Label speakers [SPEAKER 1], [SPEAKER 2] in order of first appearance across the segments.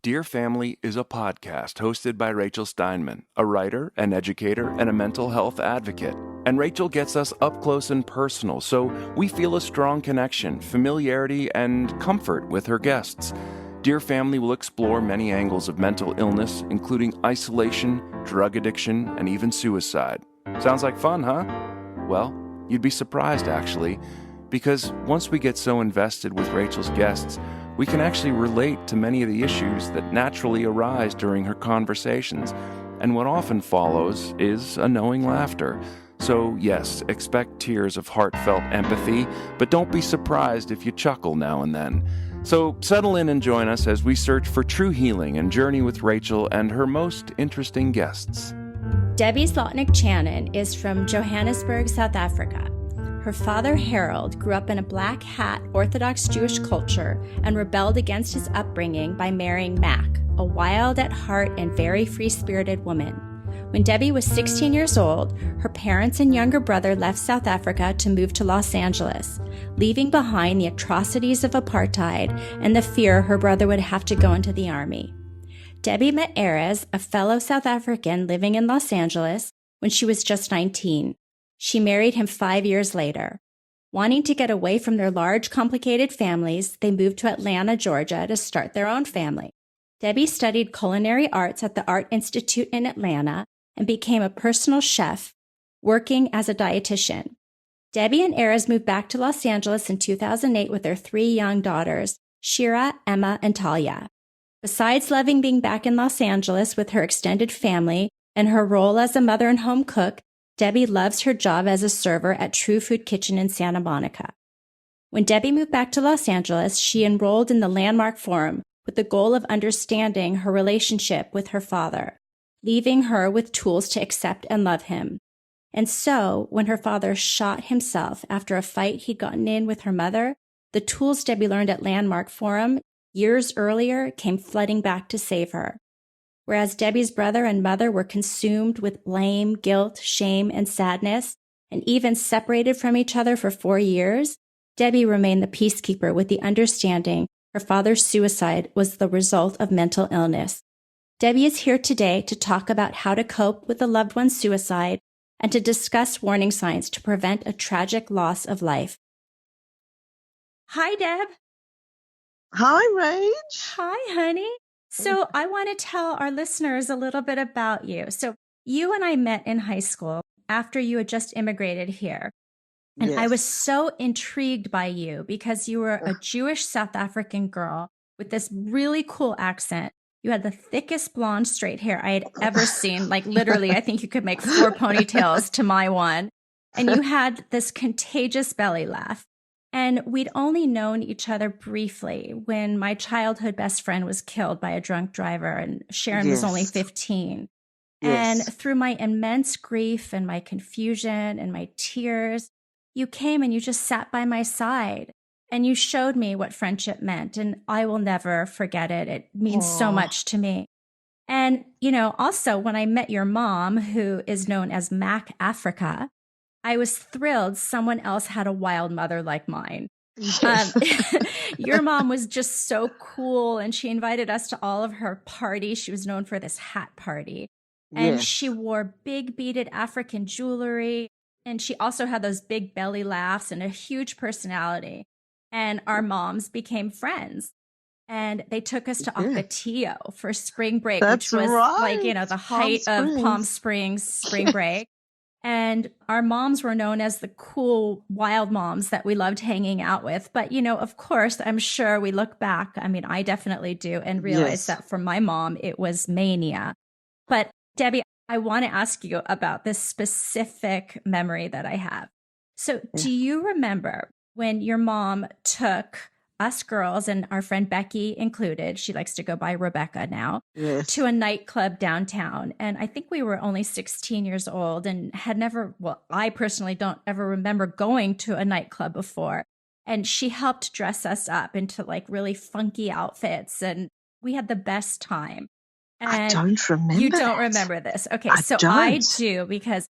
[SPEAKER 1] Dear Family is a podcast hosted by Rachel Steinman, a writer, an educator, and a mental health advocate. And Rachel gets us up close and personal, so we feel a strong connection, familiarity, and comfort with her guests. Dear Family will explore many angles of mental illness, including isolation, drug addiction, and even suicide. Sounds like fun, huh? Well, you'd be surprised, actually, because once we get so invested with Rachel's guests, we can actually relate to many of the issues that naturally arise during her conversations, and what often follows is a knowing laughter. So yes, expect tears of heartfelt empathy, but don't be surprised if you chuckle now and then. So settle in and join us as we search for true healing and journey with Rachel and her most interesting guests.
[SPEAKER 2] Debbi Zlotnick Chanin is from Johannesburg, South Africa. Her father, Harold, grew up in a black hat Orthodox Jewish culture and rebelled against his upbringing by marrying Mac, a wild at heart and very free-spirited woman. When Debbi was 16 years old, her parents and younger brother left South Africa to move to Los Angeles, leaving behind the atrocities of apartheid and the fear her brother would have to go into the army. Debbi met Erez, a fellow South African living in Los Angeles, when she was just 19. She married him 5 years later. Wanting to get away from their large, complicated families, they moved to Atlanta, Georgia to start their own family. Debbi studied culinary arts at the Art Institute in Atlanta and became a personal chef, working as a dietitian. Debbi and Erez moved back to Los Angeles in 2008 with their 3 young daughters, Shira, Emma, and Talia. Besides loving being back in Los Angeles with her extended family and her role as a mother and home cook, Debbi loves her job as a server at True Food Kitchen in Santa Monica. When Debbi moved back to Los Angeles, she enrolled in the Landmark Forum with the goal of understanding her relationship with her father, leaving her with tools to accept and love him. And so, when her father shot himself after a fight he'd gotten in with her mother, the tools Debbi learned at Landmark Forum years earlier came flooding back to save her. Whereas Debbi's brother and mother were consumed with blame, guilt, shame, and sadness, and even separated from each other for 4 years, Debbi remained the peacekeeper with the understanding her father's suicide was the result of mental illness. Debbi is here today to talk about how to cope with a loved one's suicide and to discuss warning signs to prevent a tragic loss of life. Hi, Deb.
[SPEAKER 3] Hi, Rach.
[SPEAKER 2] Hi, honey. So I want to tell our listeners a little bit about you. So you and I met in high school after you had just immigrated here. And
[SPEAKER 3] Yes.
[SPEAKER 2] I was so intrigued by you because you were a Jewish South African girl with this really cool accent. You had the thickest blonde straight hair I had ever seen. Like literally, I think you could make 4 ponytails to my one. And you had this contagious belly laugh. And we'd only known each other briefly when my childhood best friend was killed by a drunk driver and Sharon was only 15.
[SPEAKER 3] Yes.
[SPEAKER 2] And through my immense grief and my confusion and my tears, you came and you just sat by my side and you showed me what friendship meant. And I will never forget it. It means so much to me. And, you know, also when I met your mom, who is known as Mac Africa, I was thrilled someone else had a wild mother like mine. Your mom was just so cool, and she invited us to all of her parties. She was known for this hat party. And
[SPEAKER 3] Yes.
[SPEAKER 2] she wore big beaded African jewelry. And she also had those big belly laughs and a huge personality. And our moms became friends. And they took us to Ocotillo for spring break,
[SPEAKER 3] That's
[SPEAKER 2] which was like, you know,
[SPEAKER 3] right.
[SPEAKER 2] the
[SPEAKER 3] Palm
[SPEAKER 2] height of
[SPEAKER 3] Springs.
[SPEAKER 2] Palm Springs spring break. And our moms were known as the cool, wild moms that we loved hanging out with. But, you know, of course, I'm sure we look back. I mean, I definitely do and realize that for my mom, it was mania. But Debbi, I want to ask you about this specific memory that I have. So do you remember when your mom took us girls, and our friend Becky included, she likes to go by Rebecca now, to a nightclub downtown? And I think we were only 16 years old and had never, well, I personally don't ever remember going to a nightclub before. And she helped dress us up into like really funky outfits, and we had the best time. And
[SPEAKER 3] I don't remember.
[SPEAKER 2] You don't remember this. Okay, so
[SPEAKER 3] don't.
[SPEAKER 2] I do, because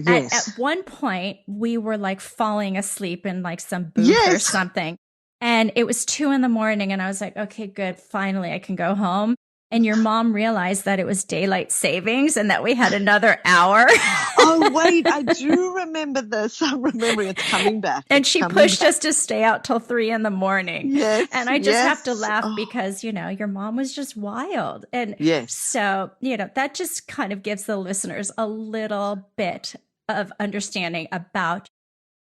[SPEAKER 2] at one point we were like falling asleep in like some booth or something. And it was 2 a.m. and I was like, okay, good. Finally, I can go home. And your mom realized that it was daylight savings and that we had another hour.
[SPEAKER 3] Oh, wait, I do remember this. I'm remembering it's coming back.
[SPEAKER 2] And she pushed us to stay out till 3 a.m.
[SPEAKER 3] Yes.
[SPEAKER 2] And I just have to laugh
[SPEAKER 3] Oh.
[SPEAKER 2] because, your mom was just wild. And
[SPEAKER 3] yes.
[SPEAKER 2] So, that just kind of gives the listeners a little bit of understanding about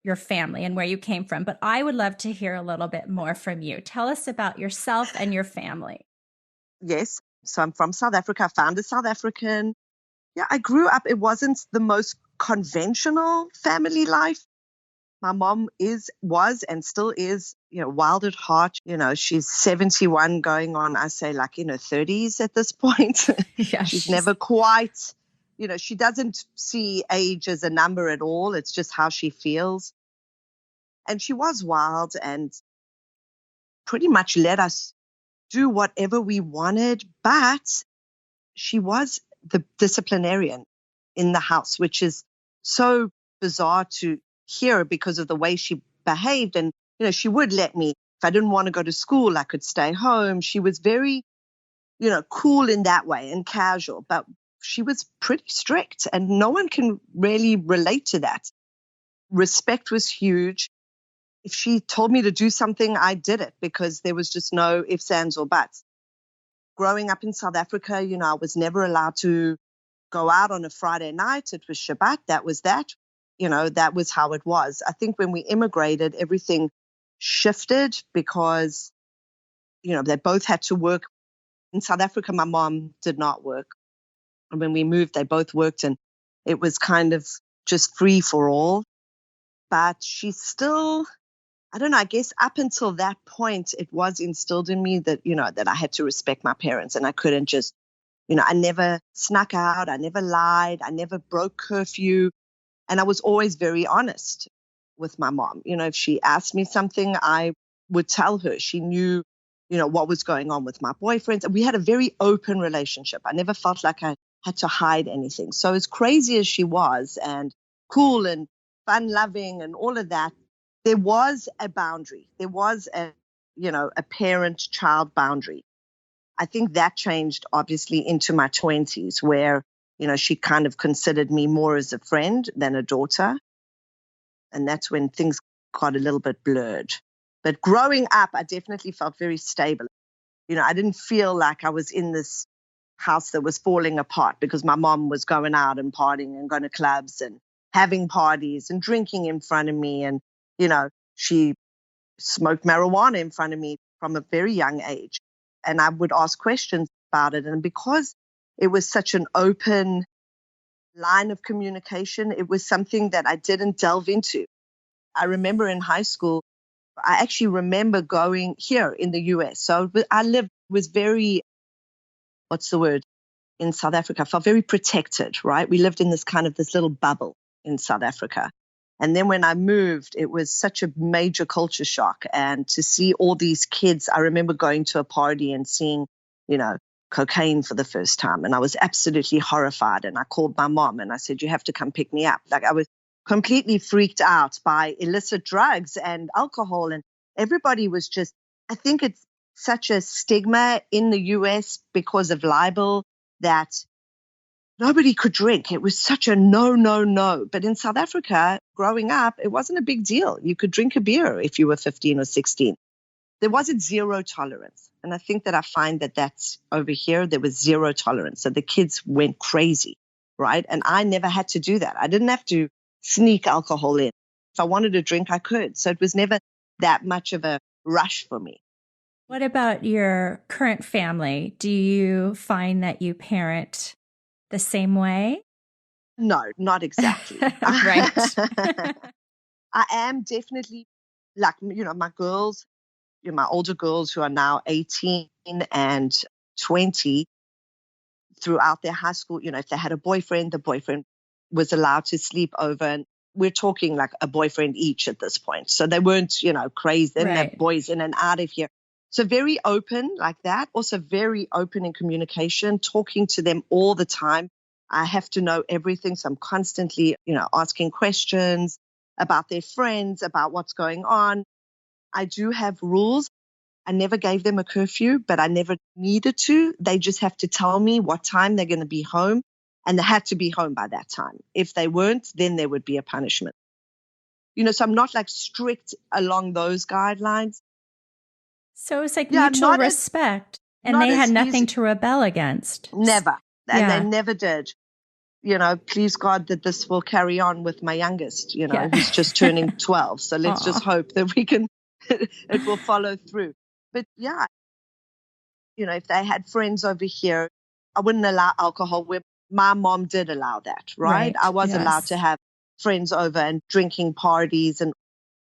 [SPEAKER 2] your family and where you came from. But I would love to hear a little bit more from you. Tell us about yourself and your family.
[SPEAKER 3] Yes. So I'm from South Africa. I found a South African. Yeah, I grew up. It wasn't the most conventional family life. My mom was and still is, wild at heart. She's 71 going on, I say, like in her 30s at this point.
[SPEAKER 2] Yeah,
[SPEAKER 3] she's never quite, she doesn't see age as a number at all. It's just how she feels. And she was wild and pretty much let us do whatever we wanted. But she was the disciplinarian in the house, which is so bizarre to hear because of the way she behaved. And, she would let me, if I didn't want to go to school, I could stay home. She was very, cool in that way and casual, but she was pretty strict and no one can really relate to that. Respect was huge. If she told me to do something, I did it because there was just no ifs, ands, or buts. Growing up in South Africa, I was never allowed to go out on a Friday night. It was Shabbat. That was that. That was how it was. I think when we immigrated, everything shifted because, they both had to work. In South Africa, my mom did not work. And when we moved, they both worked and it was kind of just free for all. But she still, I don't know, I guess up until that point, it was instilled in me that, that I had to respect my parents and I couldn't just, I never snuck out. I never lied. I never broke curfew. And I was always very honest with my mom. If she asked me something, I would tell her. She knew, what was going on with my boyfriends. And we had a very open relationship. I never felt like I had to hide anything. So as crazy as she was and cool and fun-loving and all of that, there was a boundary. There was a parent-child boundary. I think that changed obviously into my 20s where, she kind of considered me more as a friend than a daughter. And that's when things got a little bit blurred. But growing up, I definitely felt very stable. I didn't feel like I was in this house that was falling apart because my mom was going out and partying and going to clubs and having parties and drinking in front of me. And, she smoked marijuana in front of me from a very young age. And I would ask questions about it. And because it was such an open line of communication, it was something that I didn't delve into. I remember in high school, I actually remember going here in the US. So was very, what's the word? In South Africa, I felt very protected, right? We lived in this little bubble in South Africa. And then when I moved, it was such a major culture shock. And to see all these kids, I remember going to a party and seeing, cocaine for the first time. And I was absolutely horrified. And I called my mom and I said, you have to come pick me up. Like I was completely freaked out by illicit drugs and alcohol. And everybody was just, I think it's such a stigma in the US because of libel that nobody could drink. It was such a no, no, no. But in South Africa, growing up, it wasn't a big deal. You could drink a beer if you were 15 or 16. There wasn't zero tolerance. And I think that I find that that's over here, there was zero tolerance. So the kids went crazy, right? And I never had to do that. I didn't have to sneak alcohol in. If I wanted to drink, I could. So it was never that much of a rush for me.
[SPEAKER 2] What about your current family? Do you find that you parent the same way?
[SPEAKER 3] No, not exactly.
[SPEAKER 2] Right.
[SPEAKER 3] I am definitely like, my girls, my older girls who are now 18 and 20, throughout their high school, if they had a boyfriend, the boyfriend was allowed to sleep over. And we're talking like a boyfriend each at this point. So they weren't, crazy. They didn't have boys in and out of here. So very open like that. Also very open in communication, talking to them all the time. I have to know everything. So I'm constantly, asking questions about their friends, about what's going on. I do have rules. I never gave them a curfew, but I never needed to. They just have to tell me what time they're going to be home, and they had to be home by that time. If they weren't, then there would be a punishment. So I'm not like strict along those guidelines.
[SPEAKER 2] So it's like mutual respect, and they had nothing to rebel against.
[SPEAKER 3] Never. And they never did. Please God that this will carry on with my youngest, who's just turning 12. So let's just hope that we can, it will follow through. But yeah, if they had friends over here, I wouldn't allow alcohol where my mom did allow that, right? I was allowed to have friends over and drinking parties and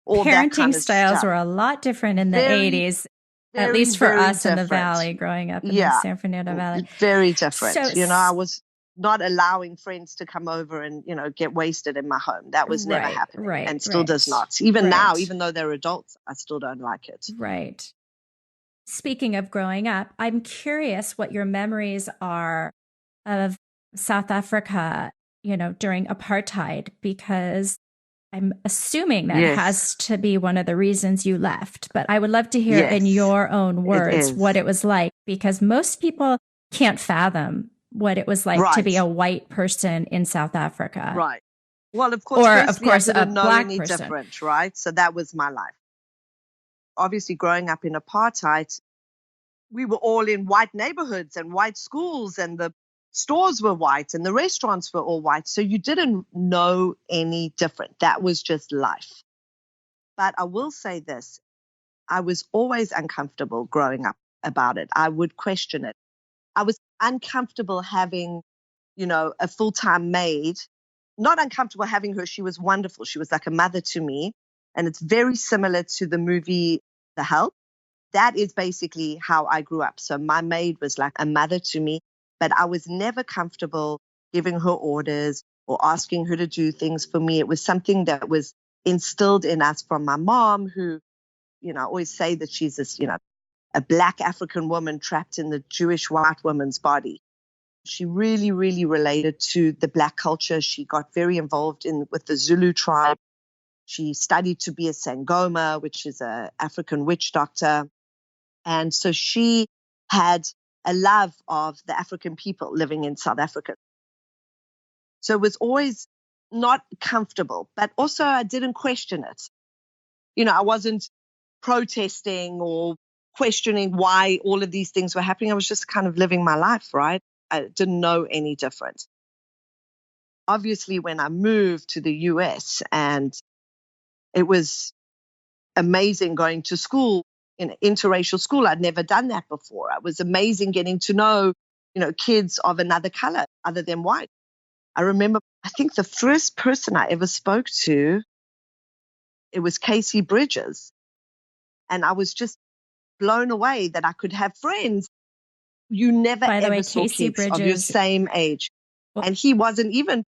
[SPEAKER 3] all that kind of
[SPEAKER 2] parenting styles
[SPEAKER 3] stuff.
[SPEAKER 2] were a lot different in the 80s, at least for us in the Valley, growing up in the San Fernando Valley.
[SPEAKER 3] Very different. I was not allowing friends to come over and, get wasted in my home. That was never happening and still does not. Even now, even though they're adults, I still don't like it.
[SPEAKER 2] Right. Speaking of growing up, I'm curious what your memories are of South Africa, during apartheid, because I'm assuming that has to be one of the reasons you left. But I would love to hear in your own words what it was like, because most people can't fathom what it was like to be a white person in South Africa.
[SPEAKER 3] Right. Well, of course, I didn't know any different, right? So that was my life. Obviously, growing up in apartheid, we were all in white neighborhoods and white schools, and the stores were white and the restaurants were all white. So you didn't know any different. That was just life. But I will say this, I was always uncomfortable growing up about it. I would question it. I was uncomfortable having, a full-time maid. Not uncomfortable having her. She was wonderful. She was like a mother to me. And it's very similar to the movie The Help. That is basically how I grew up. So my maid was like a mother to me, but I was never comfortable giving her orders or asking her to do things for me. It was something that was instilled in us from my mom, who, I always say that she's this, a Black African woman trapped in the Jewish white woman's body. She really, really related to the Black culture. She got very involved with the Zulu tribe. She studied to be a Sangoma, which is an African witch doctor. And so she had a love of the African people living in South Africa. So it was always not comfortable, but also I didn't question it. I wasn't protesting or questioning why all of these things were happening. I was just kind of living my life, right? I didn't know any different. Obviously, when I moved to the US, and it was amazing going to school, in interracial school. I'd never done that before. It was amazing getting to know, kids of another color other than white. I remember, I think the first person I ever spoke to, it was Casey Bridges. And I was just blown away that I could have friends. You never ever saw kids of your same age. And he wasn't even,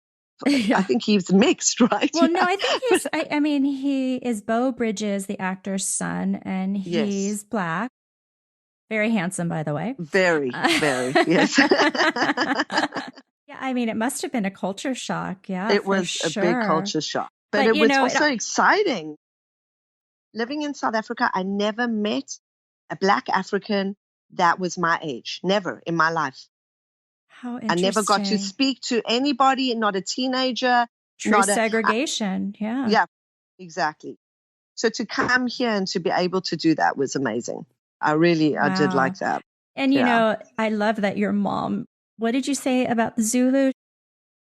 [SPEAKER 3] I think he was mixed, right?
[SPEAKER 2] Well, no, I think he is Beau Bridges, the actor's son, and he's Black. Very handsome, by the way.
[SPEAKER 3] Very, yes.
[SPEAKER 2] Yeah, it must have been a culture shock. Yeah,
[SPEAKER 3] it was a big culture shock. But it was also exciting. Living in South Africa, I never met a Black African that was my age. Never in my life.
[SPEAKER 2] How interesting.
[SPEAKER 3] I never got to speak to anybody, not a teenager.
[SPEAKER 2] True segregation, yeah.
[SPEAKER 3] Yeah, exactly. So to come here and to be able to do that was amazing. I did like that.
[SPEAKER 2] And, I love that your mom, what did you say about the Zulu?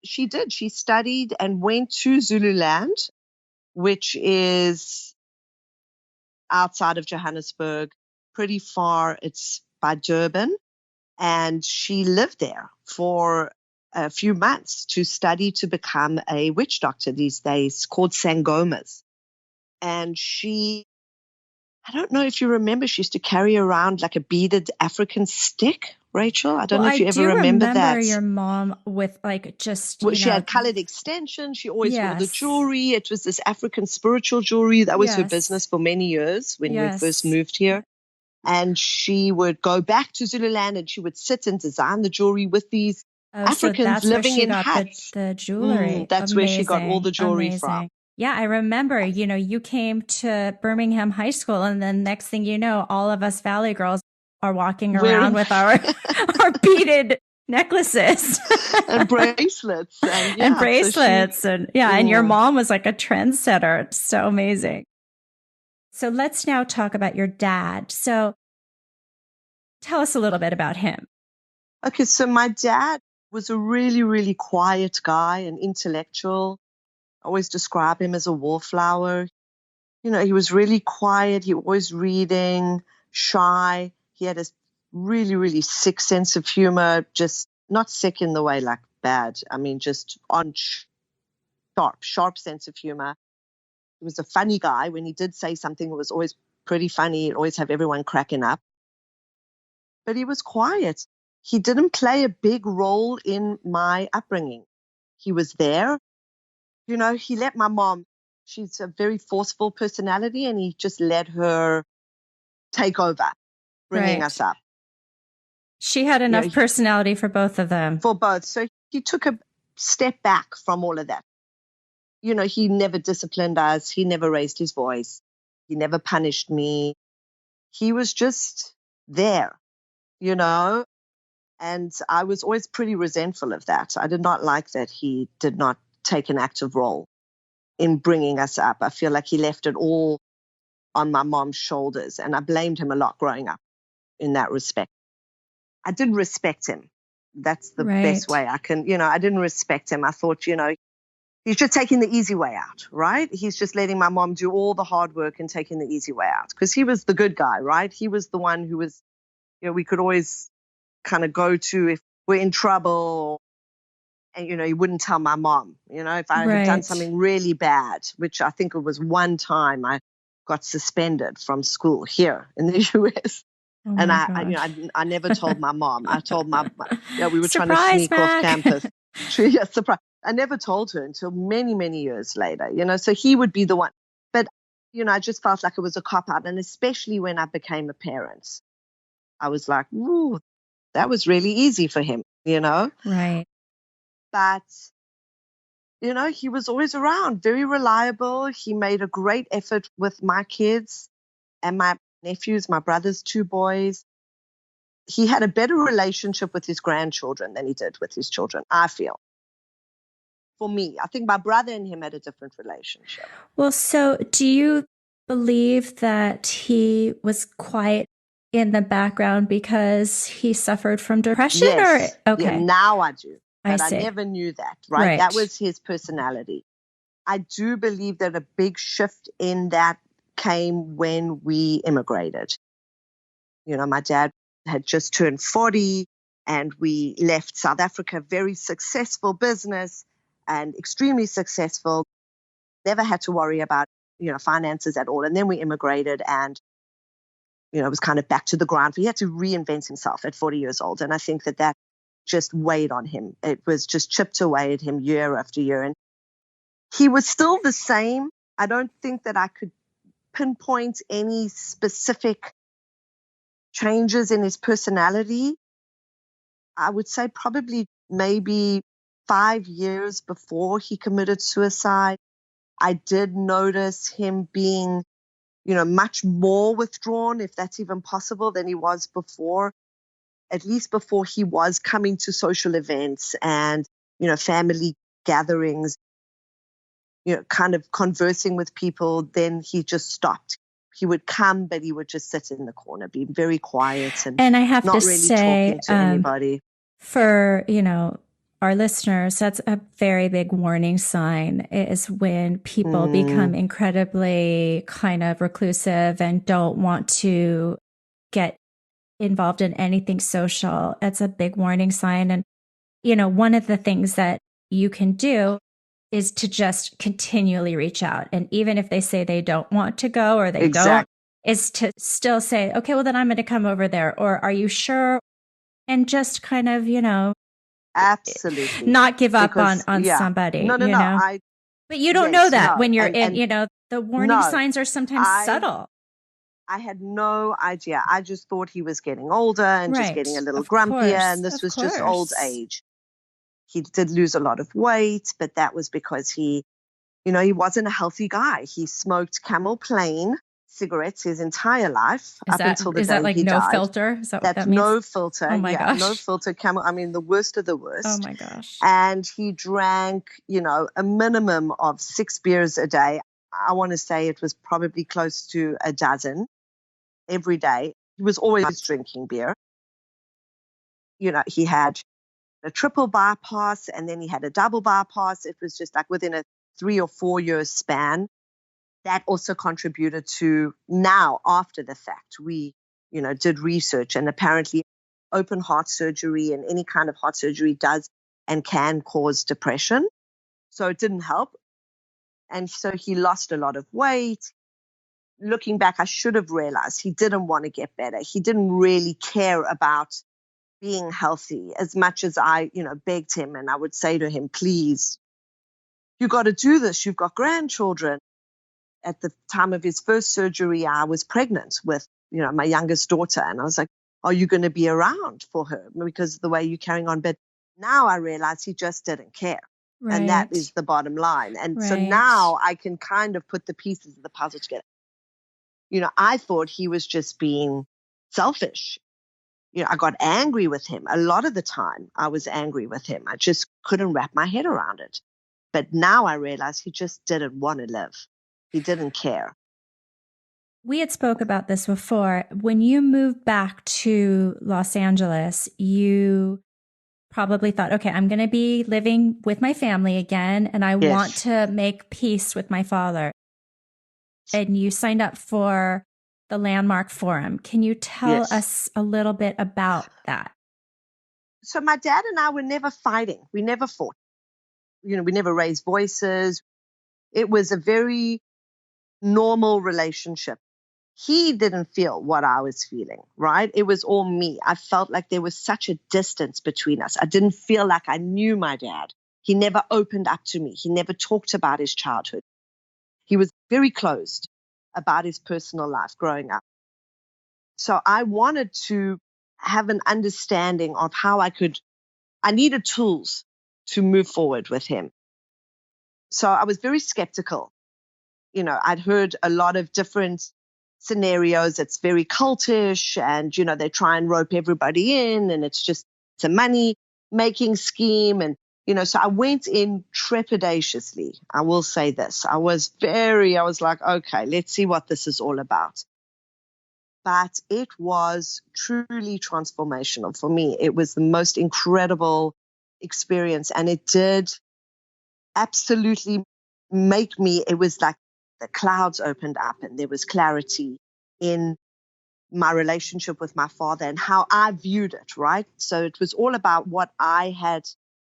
[SPEAKER 3] She did. She studied and went to Zululand, which is outside of Johannesburg, pretty far. It's by Durban. And she lived there for a few months to study to become a witch doctor these days, called Sangomas. And I don't know if you remember, she used to carry around like a beaded African stick, Rachel. I don't know if you ever remember that.
[SPEAKER 2] I remember your mom with
[SPEAKER 3] she had colored extensions. She always wore the jewelry. It was this African spiritual jewelry. That was her business for many years when we first moved here. And she would go back to Zululand and she would sit and design the jewelry with these Africans living in huts.
[SPEAKER 2] The jewelry.
[SPEAKER 3] That's where she got all the jewelry from.
[SPEAKER 2] Yeah, I remember, you came to Birmingham High School, and then next thing you know, all of us Valley girls are walking around with our beaded necklaces
[SPEAKER 3] and bracelets
[SPEAKER 2] and bracelets. And your mom was like a trendsetter. It's so amazing. So let's now talk about your dad. So tell us a little bit about him.
[SPEAKER 3] Okay, so my dad was a really, really quiet guy, an intellectual. I always describe him as a wallflower. He was really quiet. He was always reading, shy. He had a really, really sick sense of humor, just not sick in the way like bad. I mean, just on sharp sense of humor. He was a funny guy. When he did say something, it was always pretty funny. He'd always have everyone cracking up. But he was quiet. He didn't play a big role in my upbringing. He was there. He let my mom, she's a very forceful personality, and he just let her take over, bringing us up.
[SPEAKER 2] She had enough personality for both of them.
[SPEAKER 3] For both. So he took a step back from all of that. He never disciplined us. He never raised his voice. He never punished me. He was just there, and I was always pretty resentful of that. I did not like that he did not take an active role in bringing us up. I feel like he left it all on my mom's shoulders, and I blamed him a lot growing up in that respect. I didn't respect him. That's the best way I can, I didn't respect him. I thought, he's just taking the easy way out, right? He's just letting my mom do all the hard work and taking the easy way out, because he was the good guy, right? He was the one who was, we could always kind of go to if we're in trouble. And, he wouldn't tell my mom, if I had done something really bad, which I think it was one time I got suspended from school here in the US.
[SPEAKER 2] Oh
[SPEAKER 3] and I never told my mom. I told we were
[SPEAKER 2] Surprise,
[SPEAKER 3] trying to sneak off campus.
[SPEAKER 2] Yeah,
[SPEAKER 3] surprise. I never told her until many, many years later, so he would be the one. But, I just felt like it was a cop-out. And especially when I became a parent, I was like, ooh, that was really easy for him,
[SPEAKER 2] Right.
[SPEAKER 3] But, he was always around, very reliable. He made a great effort with my kids and my nephews, my brother's 2 boys. He had a better relationship with his grandchildren than he did with his children, I feel. For me, I think my brother and him had a different relationship.
[SPEAKER 2] Well, so do you believe that he was quiet in the background because he suffered from depression?
[SPEAKER 3] Yes.
[SPEAKER 2] Or okay.
[SPEAKER 3] Yeah, now I do. But
[SPEAKER 2] I
[SPEAKER 3] never knew that, right? That was his personality. I do believe that a big shift in that came when we immigrated. My dad had just turned 40 and we left South Africa, very successful business and extremely successful. Never had to worry about, finances at all. And then we immigrated and, it was kind of back to the ground. He had to reinvent himself at 40 years old. And I think that just weighed on him. It was just chipped away at him year after year. And he was still the same. I don't think that I could pinpoint any specific changes in his personality. I would say probably maybe 5 years before he committed suicide, I did notice him being, much more withdrawn, if that's even possible, than he was before. At least before he was coming to social events and, family gatherings, kind of conversing with people, then he just stopped. He would come, but he would just sit in the corner, be very quiet and
[SPEAKER 2] I have
[SPEAKER 3] not
[SPEAKER 2] to
[SPEAKER 3] really
[SPEAKER 2] say,
[SPEAKER 3] talking to anybody.
[SPEAKER 2] For, our listeners, that's a very big warning sign, is when people become incredibly kind of reclusive and don't want to get involved in anything social. It's a big warning sign. And, one of the things that you can do is to just continually reach out. And even if they say they don't want to go or they don't, is to still say, okay, well, then I'm going to come over there. Or are you sure? And just kind of,
[SPEAKER 3] absolutely
[SPEAKER 2] not give up on somebody.
[SPEAKER 3] No.
[SPEAKER 2] But you don't know that when you're in, the warning signs are sometimes subtle.
[SPEAKER 3] I had no idea. I just thought he was getting older and just getting a little grumpier. And this was just old age. He did lose a lot of weight, but that was because he You know, he wasn't a healthy guy. He smoked Camel Plain cigarettes his entire life up until the
[SPEAKER 2] is
[SPEAKER 3] day
[SPEAKER 2] that like
[SPEAKER 3] he
[SPEAKER 2] no
[SPEAKER 3] died.
[SPEAKER 2] filter? Is that what
[SPEAKER 3] That's
[SPEAKER 2] that means?
[SPEAKER 3] no filter.
[SPEAKER 2] Oh my gosh.
[SPEAKER 3] No filter Camel. I mean, the worst of the worst.
[SPEAKER 2] Oh my gosh.
[SPEAKER 3] And he drank, you know, a minimum of 6 beers a day. I want to say it was probably close to a dozen every day. He was always drinking beer. You know, he had a triple bypass and then he had a double bypass. It was just like within a 3 or 4 year span. That also contributed to now, after the fact, we, you know, did research, and apparently open heart surgery and any kind of heart surgery does and can cause depression. So it didn't help. And so he lost a lot of weight. Looking back, I should have realized he didn't want to get better. He didn't really care about being healthy as much as I, you know, begged him. And I would say to him, please, you got to do this. You've got grandchildren. At the time of his first surgery, I was pregnant with, you know, my youngest daughter. And I was like, are you going to be around for her? Because of the way you're carrying on. But now I realize he just didn't care.
[SPEAKER 2] Right.
[SPEAKER 3] And that is the bottom line. And so
[SPEAKER 2] Right.
[SPEAKER 3] now I can kind of put the pieces of the puzzle together. You know, I thought he was just being selfish. You know, I got angry with him. A lot of the time I was angry with him. I just couldn't wrap my head around it. But now I realize he just didn't want to live. He didn't care.
[SPEAKER 2] We had spoke about this before. When you moved back to Los Angeles, you probably thought, okay, I'm going to be living with my family again, and I want to make peace with my father. And you signed up for the Landmark Forum. Can you tell us a little bit about that?
[SPEAKER 3] So my dad and I were never fighting. We never fought. You know, we never raised voices. It was a very normal relationship. He didn't feel what I was feeling, right? It was all me. I felt like there was such a distance between us. I didn't feel like I knew my dad. He never opened up to me. He never talked about his childhood. He was very closed about his personal life growing up. So I wanted to have an understanding of how I needed tools to move forward with him. So I was very skeptical. You know, I'd heard a lot of different scenarios. It's very cultish and, you know, they try and rope everybody in and it's a money making scheme. And, you know, so I went in trepidatiously. I will say this. I was like, okay, let's see what this is all about. But it was truly transformational for me. It was the most incredible experience. And it did absolutely make me, it was like the clouds opened up and there was clarity in my relationship with my father and how I viewed it, right? So it was all about what I had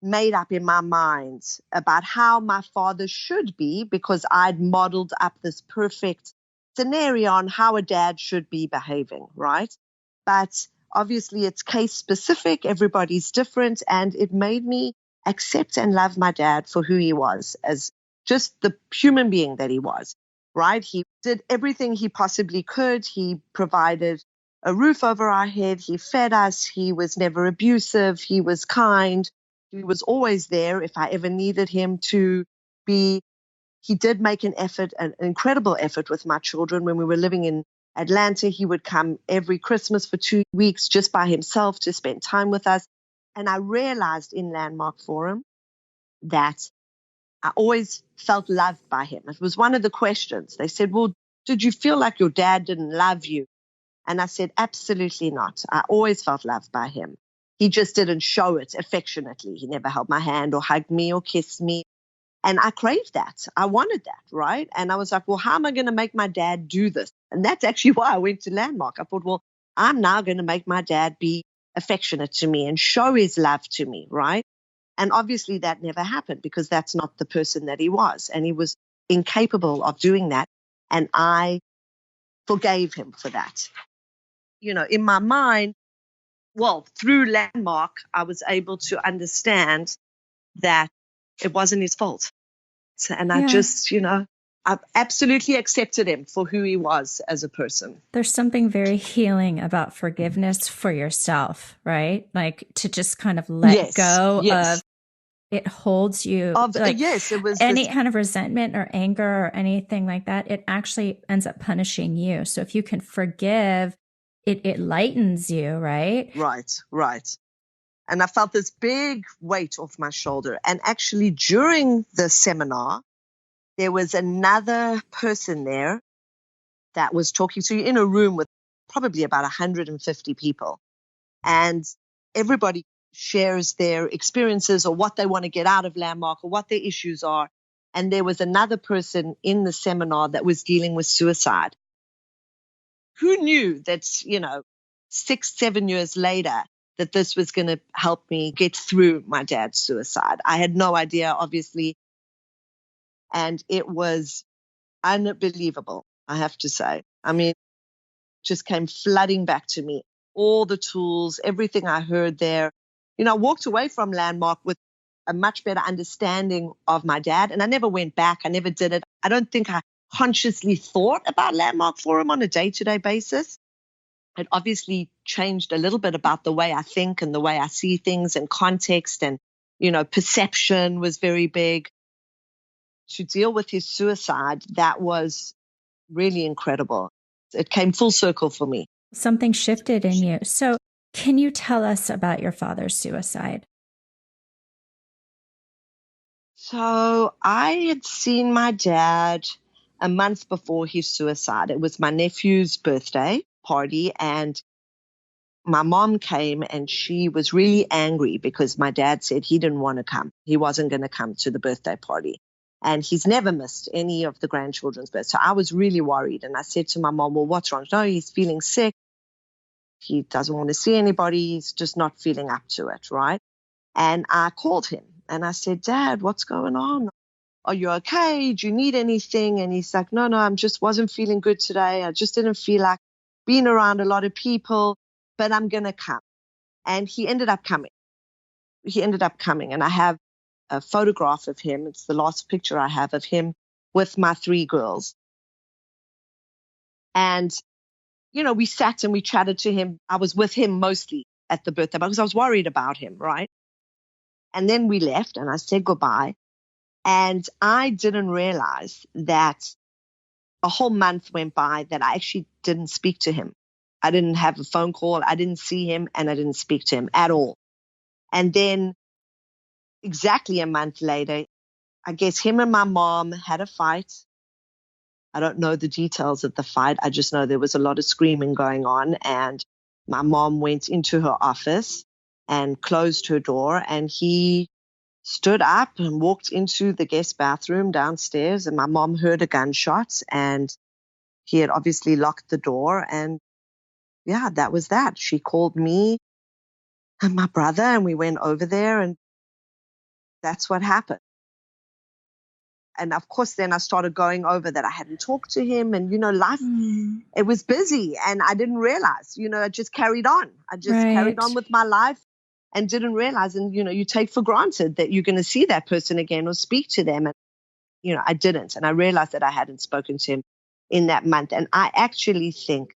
[SPEAKER 3] made up in my mind about how my father should be, because I'd modeled up this perfect scenario on how a dad should be behaving, right? But obviously it's case specific, everybody's different, and it made me accept and love my dad for who he was, as just the human being that he was, right? He did everything he possibly could. He provided a roof over our head. He fed us. He was never abusive. He was kind. He was always there if I ever needed him to be. He did make an effort, an incredible effort with my children. When we were living in Atlanta, he would come every Christmas for 2 weeks just by himself to spend time with us. And I realized in Landmark Forum that I always felt loved by him. It was one of the questions. They said, well, did you feel like your dad didn't love you? And I said, absolutely not. I always felt loved by him. He just didn't show it affectionately. He never held my hand or hugged me or kissed me. And I craved that. I wanted that, right? And I was like, well, how am I going to make my dad do this? And that's actually why I went to Landmark. I thought, well, I'm now going to make my dad be affectionate to me and show his love to me, right? And obviously that never happened because that's not the person that he was. And he was incapable of doing that. And I forgave him for that. You know, in my mind, well, through Landmark, I was able to understand that it wasn't his fault. And I just, you know, I absolutely accepted him for who he was as a person.
[SPEAKER 2] There's something very healing about forgiveness for yourself, right? Like to just kind of let go of it holds you.
[SPEAKER 3] Yes, it was
[SPEAKER 2] any kind of resentment or anger or anything like that. It actually ends up punishing you. So if you can forgive, it lightens you, right?
[SPEAKER 3] Right. And I felt this big weight off my shoulder. And actually, during the seminar, there was another person there that was talking to you in a room with probably about 150 people. And everybody shares their experiences or what they want to get out of Landmark or what their issues are. And there was another person in the seminar that was dealing with suicide. Who knew that, 6-7 years later, that this was going to help me get through my dad's suicide? I had no idea, obviously. And it was unbelievable, I have to say. I mean, just came flooding back to me. All the tools, everything I heard there. I walked away from Landmark with a much better understanding of my dad. And I never went back. I never did it. I don't think I consciously thought about Landmark Forum on a day-to-day basis. It obviously changed a little bit about the way I think and the way I see things and context and, perception was very big. To deal with his suicide, that was really incredible. It came full circle for me.
[SPEAKER 2] Something shifted in you. So can you tell us about your father's suicide?
[SPEAKER 3] So I had seen my dad a month before his suicide. It was my nephew's birthday party, and my mom came and she was really angry because my dad said he didn't want to come. He wasn't going to come to the birthday party. And he's never missed any of the grandchildren's birthdays. So I was really worried. And I said to my mom, well, what's wrong? No, he's feeling sick. He doesn't want to see anybody. He's just not feeling up to it, right? And I called him and I said, Dad, what's going on? Are you okay? Do you need anything? And he's like, no, I just wasn't feeling good today. I just didn't feel like being around a lot of people, but I'm going to come. And he ended up coming. And I have a photograph of him. It's the last picture I have of him with my 3 girls. And, we sat and we chatted to him. I was with him mostly at the birthday because I was worried about him, right? And then we left and I said goodbye. And I didn't realize that a whole month went by that I actually didn't speak to him. I didn't have a phone call. I didn't see him and I didn't speak to him at all. And then exactly a month later, I guess him and my mom had a fight. I don't know the details of the fight. I just know there was a lot of screaming going on. And my mom went into her office and closed her door. And he stood up and walked into the guest bathroom downstairs. And my mom heard a gunshot. And he had obviously locked the door. And yeah, that was that. She called me and my brother and we went over there. And that's what happened. And of course, then I started going over that I hadn't talked to him and, life, it was busy and I didn't realize, I just carried on. I just carried on with my life and didn't realize. And, you take for granted that you're going to see that person again or speak to them. And, I didn't. And I realized that I hadn't spoken to him in that month. And I actually think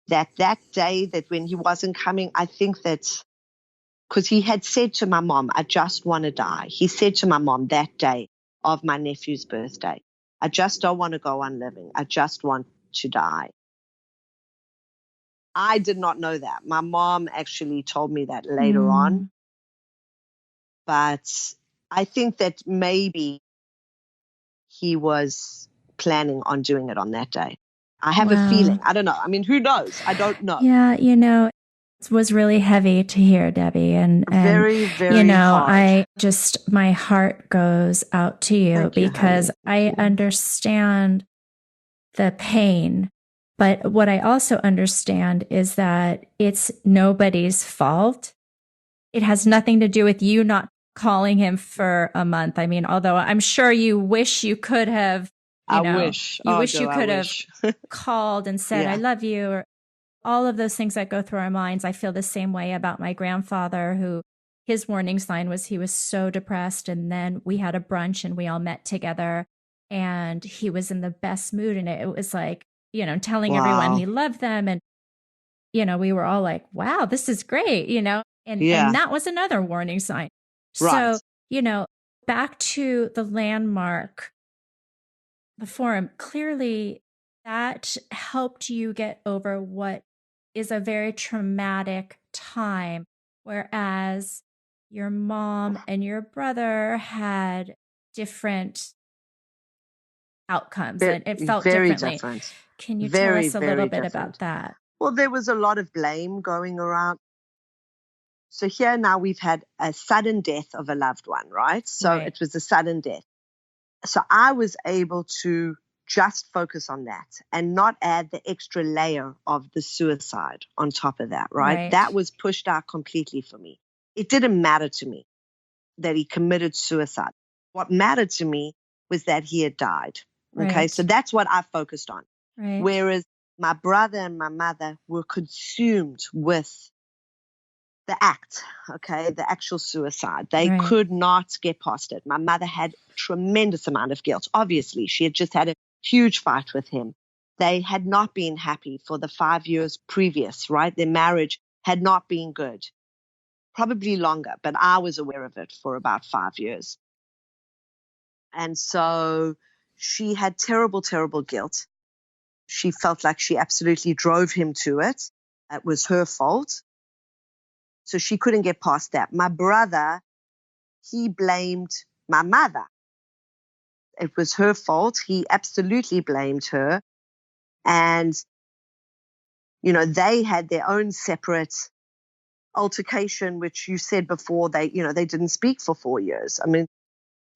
[SPEAKER 3] that day that when he wasn't coming, I think that because he had said to my mom, I just want to die. He said to my mom that day of my nephew's birthday, I just don't want to go on living. I just want to die. I did not know that. My mom actually told me that later on. But I think that maybe he was planning on doing it on that day. I have a feeling. I don't know. I mean, who knows? I don't know.
[SPEAKER 2] Yeah, it was really heavy to hear, Debbi, and
[SPEAKER 3] very, very hard.
[SPEAKER 2] My heart goes out to you because I understand the pain, but what I also understand is that it's nobody's fault. It has nothing to do with you not calling him for a month. I mean, although I'm sure you wish you could have, you could have called and said, I love you, or all of those things that go through our minds. I feel the same way about my grandfather, who his warning sign was he was so depressed. And then we had a brunch and we all met together and he was in the best mood. And it was like, telling everyone he loved them. And, we were all like, wow, this is great, and that was another warning sign.
[SPEAKER 3] Right.
[SPEAKER 2] So back to the landmark, the forum, clearly that helped you get over what is a very traumatic time, whereas your mom and your brother had different outcomes and it felt
[SPEAKER 3] very
[SPEAKER 2] differently.
[SPEAKER 3] Different.
[SPEAKER 2] Can you tell us a little bit about that?
[SPEAKER 3] Well, there was a lot of blame going around. So here now we've had a sudden death of a loved one, right? So
[SPEAKER 2] Right.
[SPEAKER 3] It was a sudden death. So I was able to just focus on that and not add the extra layer of the suicide on top of that, right? That was pushed out completely for me. It didn't matter to me that he committed suicide. What mattered to me was that he had died. Okay,
[SPEAKER 2] Right.
[SPEAKER 3] so that's what I focused on.
[SPEAKER 2] Right.
[SPEAKER 3] Whereas my brother and my mother were consumed with the act, okay, the actual suicide. They could not get past it. My mother had a tremendous amount of guilt. Obviously, she had just had a huge fight with him. They had not been happy for the 5 years previous, right? Their marriage had not been good, probably longer, but I was aware of it for about 5 years. And so she had terrible, terrible guilt. She felt like she absolutely drove him to it. It was her fault. So she couldn't get past that. My brother, he blamed my mother. It was her fault. He absolutely blamed her. And, they had their own separate altercation, which you said before, they didn't speak for 4 years. I mean,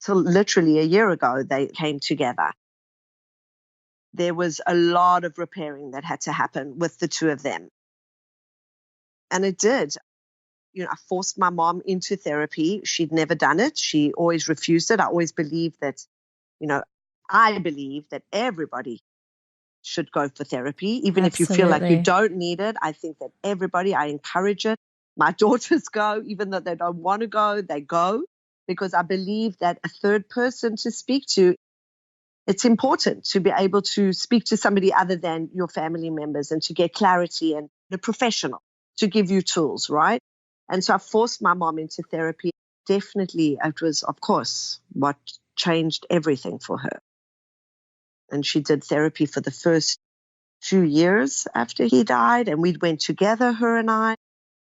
[SPEAKER 3] till literally a year ago, they came together. There was a lot of repairing that had to happen with the two of them. And it did. I forced my mom into therapy. She'd never done it. She always refused it. I always believed that, I believe that everybody should go for therapy, even if you feel like you don't need it. I think that I encourage it. My daughters go, even though they don't want to go, they go, because I believe that a third person to speak to, it's important to be able to speak to somebody other than your family members and to get clarity, and a professional to give you tools, right? And so I forced my mom into therapy. Definitely, it was, of course, what changed everything for her. And she did therapy for the first 2 years after he died, and we went together, her and I.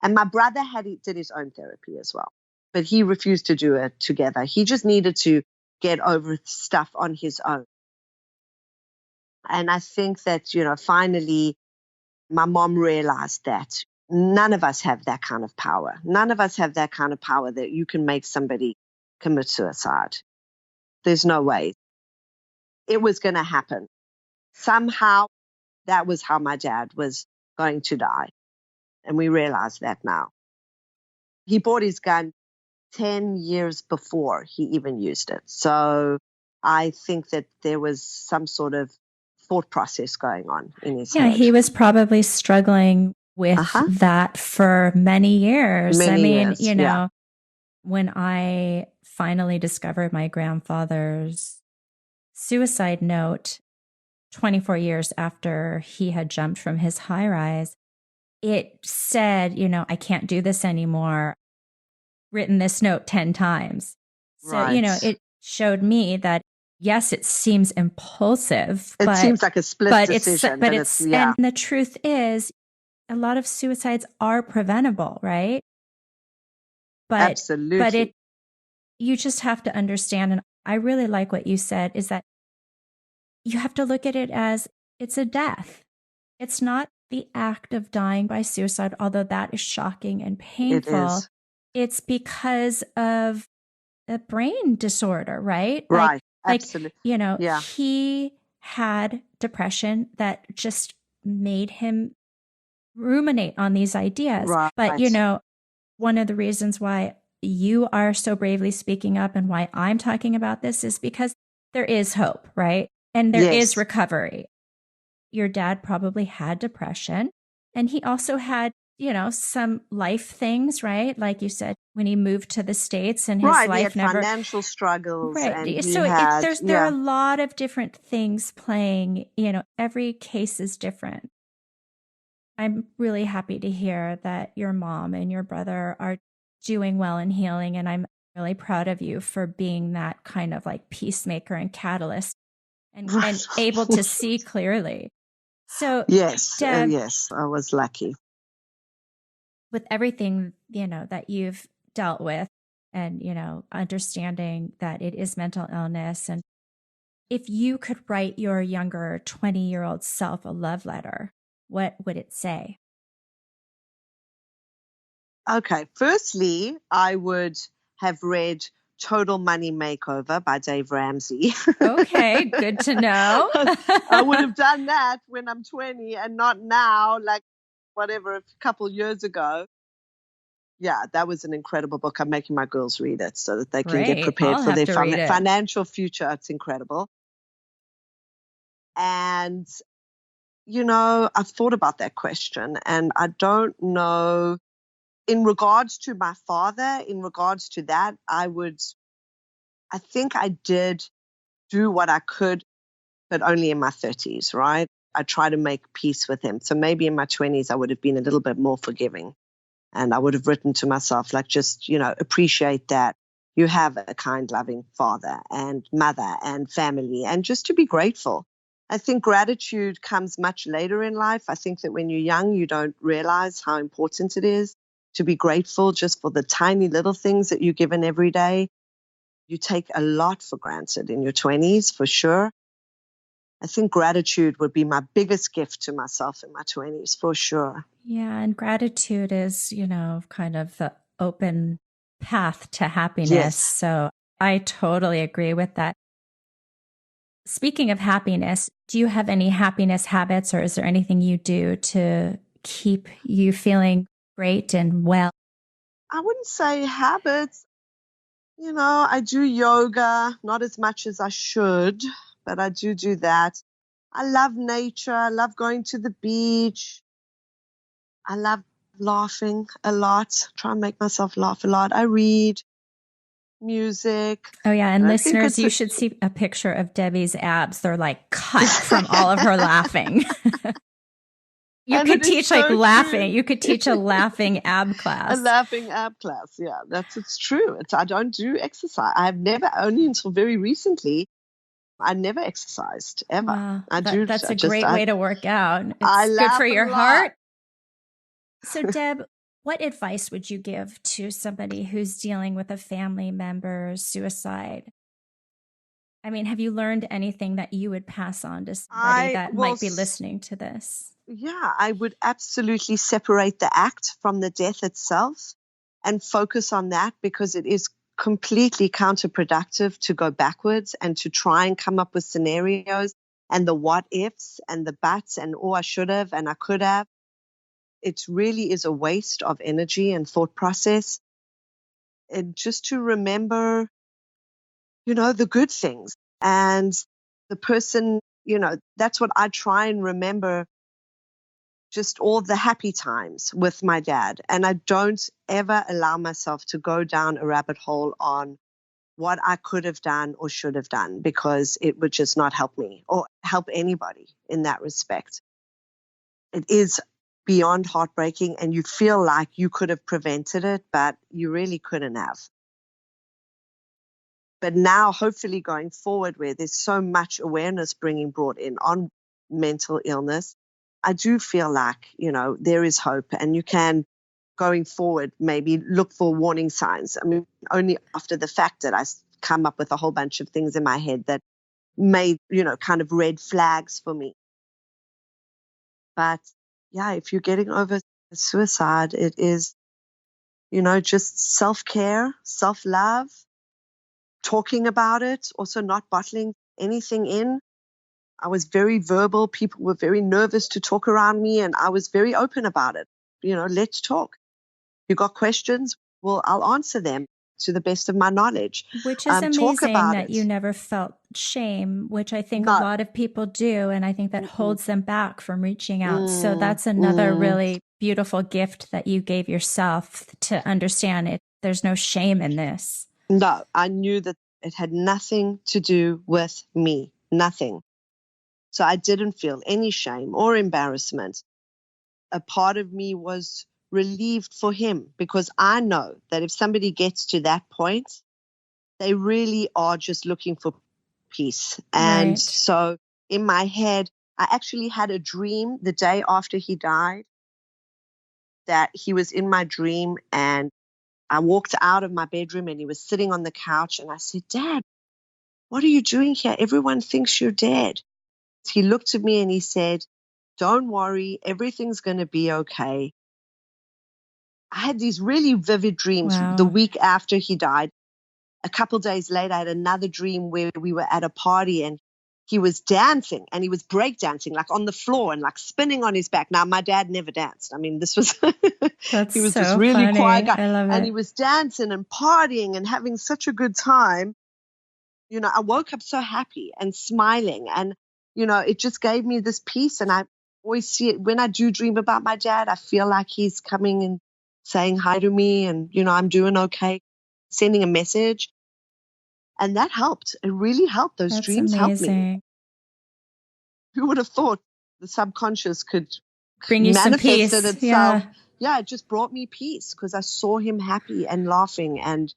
[SPEAKER 3] And my brother did his own therapy as well, but he refused to do it together. He just needed to get over stuff on his own. And I think that, finally, my mom realized that none of us have that kind of power. None of us have that kind of power that you can make somebody commit suicide. There's no way. It was going to happen. Somehow, that was how my dad was going to die. And we realize that now. He bought his gun 10 years before he even used it. So I think that there was some sort of thought process going on in his head.
[SPEAKER 2] Yeah, he was probably struggling with that for many years. When I finally discovered my grandfather's suicide note 24 years after he had jumped from his high rise, it said, I can't do this anymore. Written this note 10 times. So, it showed me that, yes, it seems impulsive.
[SPEAKER 3] It seems like a split decision.
[SPEAKER 2] And the truth is, a lot of suicides are preventable, right?
[SPEAKER 3] Absolutely.
[SPEAKER 2] But you just have to understand, and I really like what you said, is that you have to look at it as it's a death. It's not the act of dying by suicide, although that is shocking and painful.
[SPEAKER 3] It is.
[SPEAKER 2] It's because of a brain disorder, right?
[SPEAKER 3] Right. Absolutely.
[SPEAKER 2] He had depression that just made him ruminate on these ideas.
[SPEAKER 3] Right.
[SPEAKER 2] But, one of the reasons why you are so bravely speaking up and why I'm talking about this is because there is hope, right? And there is recovery. Your dad probably had depression, and he also had, some life things, right? Like you said, when he moved to the States and his life
[SPEAKER 3] he had financial struggles.
[SPEAKER 2] Right.
[SPEAKER 3] And
[SPEAKER 2] there are a lot of different things playing, every case is different. I'm really happy to hear that your mom and your brother are doing well and healing. And I'm really proud of you for being that kind of like peacemaker and catalyst and
[SPEAKER 3] Right.
[SPEAKER 2] able to see clearly. So
[SPEAKER 3] Yes,
[SPEAKER 2] Deb,
[SPEAKER 3] yes, I was lucky.
[SPEAKER 2] with everything, that you've dealt with and, understanding that it is mental illness. And if you could write your younger 20-year-old self a love letter, what would it say?
[SPEAKER 3] Okay, firstly, I would have read Total Money Makeover by Dave Ramsey.
[SPEAKER 2] Okay, good to know.
[SPEAKER 3] I would have done that when I'm 20 and not now, like whatever, a couple years ago. Yeah, that was an incredible book. I'm making my girls read it so that they can get
[SPEAKER 2] Great.
[SPEAKER 3] prepared
[SPEAKER 2] I'll
[SPEAKER 3] for
[SPEAKER 2] have
[SPEAKER 3] their
[SPEAKER 2] to read it.
[SPEAKER 3] financial future. It's incredible. And, I've thought about that question, and I don't know. In regards to my father, in regards to that, I think I did do what I could, but only in my 30s, right? I try to make peace with him. So maybe in my 20s, I would have been a little bit more forgiving. And I would have written to myself, like, just, appreciate that you have a kind, loving father and mother and family, and just to be grateful. I think gratitude comes much later in life. I think that when you're young, you don't realize how important it is to be grateful just for the tiny little things that you're given every day. You take a lot for granted in your 20s, for sure. I think gratitude would be my biggest gift to myself in my 20s, for sure.
[SPEAKER 2] Yeah, and gratitude is, kind of the open path to happiness.
[SPEAKER 3] Yes.
[SPEAKER 2] So I totally agree with that. Speaking of happiness, do you have any happiness habits, or is there anything you do to keep you feeling great and well?
[SPEAKER 3] I wouldn't say habits. I do yoga, not as much as I should, but I do that. I love nature. I love going to the beach. I love laughing a lot. Try and make myself laugh a lot. I read music.
[SPEAKER 2] Oh, yeah. And
[SPEAKER 3] I think
[SPEAKER 2] listeners, you
[SPEAKER 3] it's
[SPEAKER 2] should see a picture of Debbi's abs. They're like cut from all of her laughing. You
[SPEAKER 3] And
[SPEAKER 2] could
[SPEAKER 3] it is
[SPEAKER 2] teach
[SPEAKER 3] so
[SPEAKER 2] like laughing.
[SPEAKER 3] true.
[SPEAKER 2] You could teach a laughing ab
[SPEAKER 3] A
[SPEAKER 2] class.
[SPEAKER 3] laughing ab class. Yeah, it's true. I don't do exercise. I've never, only until very recently, I never exercised ever.
[SPEAKER 2] Wow, that's
[SPEAKER 3] I
[SPEAKER 2] a great way to work out.
[SPEAKER 3] I
[SPEAKER 2] It's good
[SPEAKER 3] laugh
[SPEAKER 2] for
[SPEAKER 3] a
[SPEAKER 2] your
[SPEAKER 3] lot.
[SPEAKER 2] heart. So, Deb, what advice would you give to somebody who's dealing with a family member's suicide? I mean, have you learned anything that you would pass on to somebody that might be listening to this?
[SPEAKER 3] Yeah, I would absolutely separate the act from the death itself and focus on that, because it is completely counterproductive to go backwards and to try and come up with scenarios and the what ifs and the buts and I should have and I could have. It really is a waste of energy and thought process. And just to remember, the good things, and the person, that's what I try and remember, just all the happy times with my dad. And I don't ever allow myself to go down a rabbit hole on what I could have done or should have done, because it would just not help me or help anybody in that respect. It is beyond heartbreaking, and you feel like you could have prevented it, but you really couldn't have. But now, hopefully going forward, where there's so much awareness brought in on mental illness, I do feel like, there is hope, and you can, going forward, maybe look for warning signs. I mean, only after the fact that I come up with a whole bunch of things in my head that made, kind of red flags for me. But yeah, if you're getting over suicide, it is, just self-care, self-love, talking about it, also not bottling anything in. I was very verbal. People were very nervous to talk around me, and I was very open about it. Let's talk. You got questions? Well, I'll answer them to the best of my knowledge.
[SPEAKER 2] Which is amazing that
[SPEAKER 3] it.
[SPEAKER 2] you never felt shame, which I think
[SPEAKER 3] No.
[SPEAKER 2] a lot of people do. And I think that holds them back from reaching out. So that's another really beautiful gift that you gave yourself, to understand it. There's no shame in this.
[SPEAKER 3] No, I knew that it had nothing to do with me, nothing. So I didn't feel any shame or embarrassment. A part of me was relieved for him, because I know that if somebody gets to that point, they really are just looking for peace. And
[SPEAKER 2] Right.
[SPEAKER 3] so in my head, I actually had a dream the day after he died, that he was in my dream, and I walked out of my bedroom and he was sitting on the couch, and I said, "Dad, what are you doing here? Everyone thinks you're dead." He looked at me and he said, "Don't worry, everything's going to be okay." I had these really vivid dreams the
[SPEAKER 2] Wow.
[SPEAKER 3] week after he died. A couple days later, I had another dream where we were at a party and he was dancing, and he was breakdancing like on the floor and like spinning on his back. Now, my dad never danced. I mean, this was,
[SPEAKER 2] That's
[SPEAKER 3] he was this
[SPEAKER 2] so
[SPEAKER 3] really
[SPEAKER 2] funny.
[SPEAKER 3] quiet guy.
[SPEAKER 2] I love
[SPEAKER 3] And
[SPEAKER 2] it.
[SPEAKER 3] he was dancing and partying and having such a good time. You know, I woke up so happy and smiling, and, you know, it just gave me this peace. And I always see it when I do dream about my dad. I feel like he's coming and saying hi to me, and, you know, I'm doing okay, sending a message. And that helped. It really helped. Those
[SPEAKER 2] That's
[SPEAKER 3] dreams helped me.
[SPEAKER 2] amazing.
[SPEAKER 3] Who would have thought the subconscious could
[SPEAKER 2] Bring you some
[SPEAKER 3] manifest it
[SPEAKER 2] peace.
[SPEAKER 3] itself?
[SPEAKER 2] Yeah.
[SPEAKER 3] Yeah, it just brought me peace because I saw him happy and laughing. And,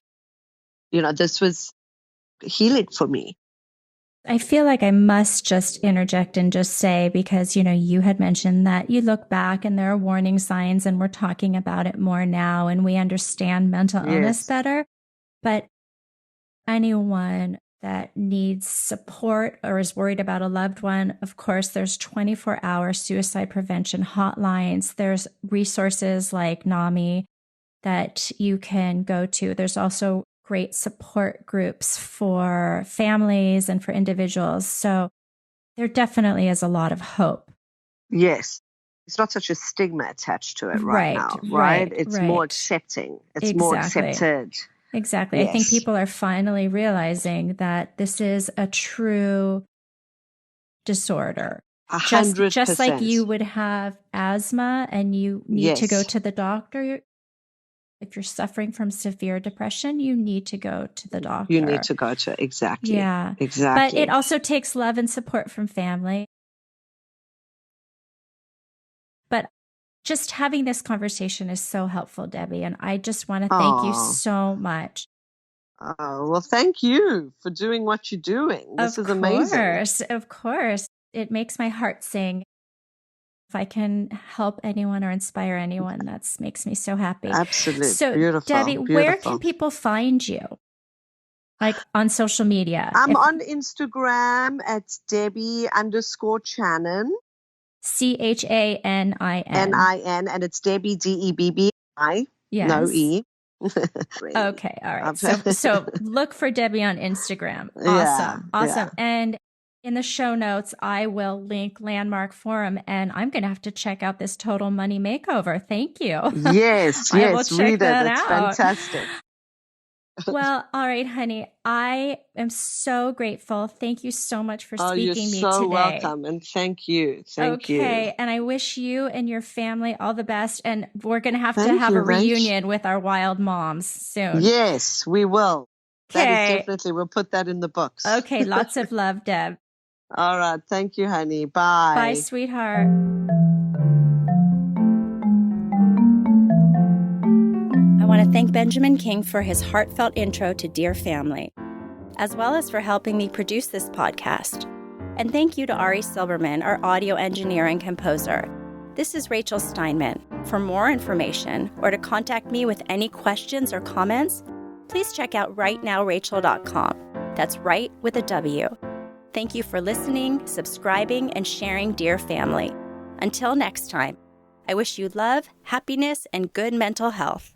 [SPEAKER 3] you know, this was healing for me.
[SPEAKER 2] I feel like I must just interject and just say, because, you know, you had mentioned that you look back and there are warning signs, and we're talking about it more now and we understand mental illness
[SPEAKER 3] Yes.
[SPEAKER 2] better. But anyone that needs support or is worried about a loved one, of course, there's 24-hour suicide prevention hotlines. There's resources like NAMI that you can go to. There's also great support groups for families and for individuals. So there definitely is a lot of hope.
[SPEAKER 3] Yes. It's not such a stigma attached to it right now, right?
[SPEAKER 2] Right.
[SPEAKER 3] It's more accepting. It's more accepted.
[SPEAKER 2] Exactly.
[SPEAKER 3] Yes.
[SPEAKER 2] I think people are finally realizing that this is a true disorder.
[SPEAKER 3] 100%.
[SPEAKER 2] Just like you would have asthma and you need to go to the doctor. If you're suffering from severe depression, you need to go to the doctor.
[SPEAKER 3] You need to go to, exactly.
[SPEAKER 2] Yeah.
[SPEAKER 3] Exactly.
[SPEAKER 2] But it also takes love and support from family. But just having this conversation is so helpful, Debbi. And I just want to thank you so much.
[SPEAKER 3] Oh, well, thank you for doing what you're doing. This is amazing.
[SPEAKER 2] Of course. It makes my heart sing. If I can help anyone or inspire anyone, that makes me so happy.
[SPEAKER 3] Absolutely.
[SPEAKER 2] So,
[SPEAKER 3] beautiful.
[SPEAKER 2] Debbi,
[SPEAKER 3] beautiful.
[SPEAKER 2] Where can people find you? Like on social media?
[SPEAKER 3] I'm on Instagram at Debbi_Chanin.
[SPEAKER 2] Chanin.
[SPEAKER 3] N-I-N, and it's Debbi, D-E-B-B-I.
[SPEAKER 2] Yes.
[SPEAKER 3] No E.
[SPEAKER 2] Okay. All right. So look for Debbi on Instagram. Awesome.
[SPEAKER 3] Yeah.
[SPEAKER 2] And in the show notes, I will link Landmark Forum, and I'm going to have to check out this Total Money Makeover. Thank you.
[SPEAKER 3] Yes.
[SPEAKER 2] I will check
[SPEAKER 3] read
[SPEAKER 2] that
[SPEAKER 3] it. It's
[SPEAKER 2] out.
[SPEAKER 3] fantastic.
[SPEAKER 2] Well, all right, honey. I am so grateful. Thank you so much for speaking to me today.
[SPEAKER 3] You're so welcome, and thank you. Thank you.
[SPEAKER 2] Okay, and I wish you and your family all the best, and we're going to have a reunion with our wild moms soon.
[SPEAKER 3] Yes, we will.
[SPEAKER 2] Okay.
[SPEAKER 3] That is definitely, we'll put that in the books.
[SPEAKER 2] Okay, lots of love, Deb.
[SPEAKER 3] All right, thank you, honey. Bye.
[SPEAKER 2] Bye, sweetheart. I want to thank Benjamin King for his heartfelt intro to Dear Family, as well as for helping me produce this podcast. And thank you to Ari Silberman, our audio engineer and composer. This is Rachel Steinman. For more information or to contact me with any questions or comments, please check out rightnowrachel.com. That's right with a W. Thank you for listening, subscribing, and sharing Dear Family. Until next time, I wish you love, happiness, and good mental health.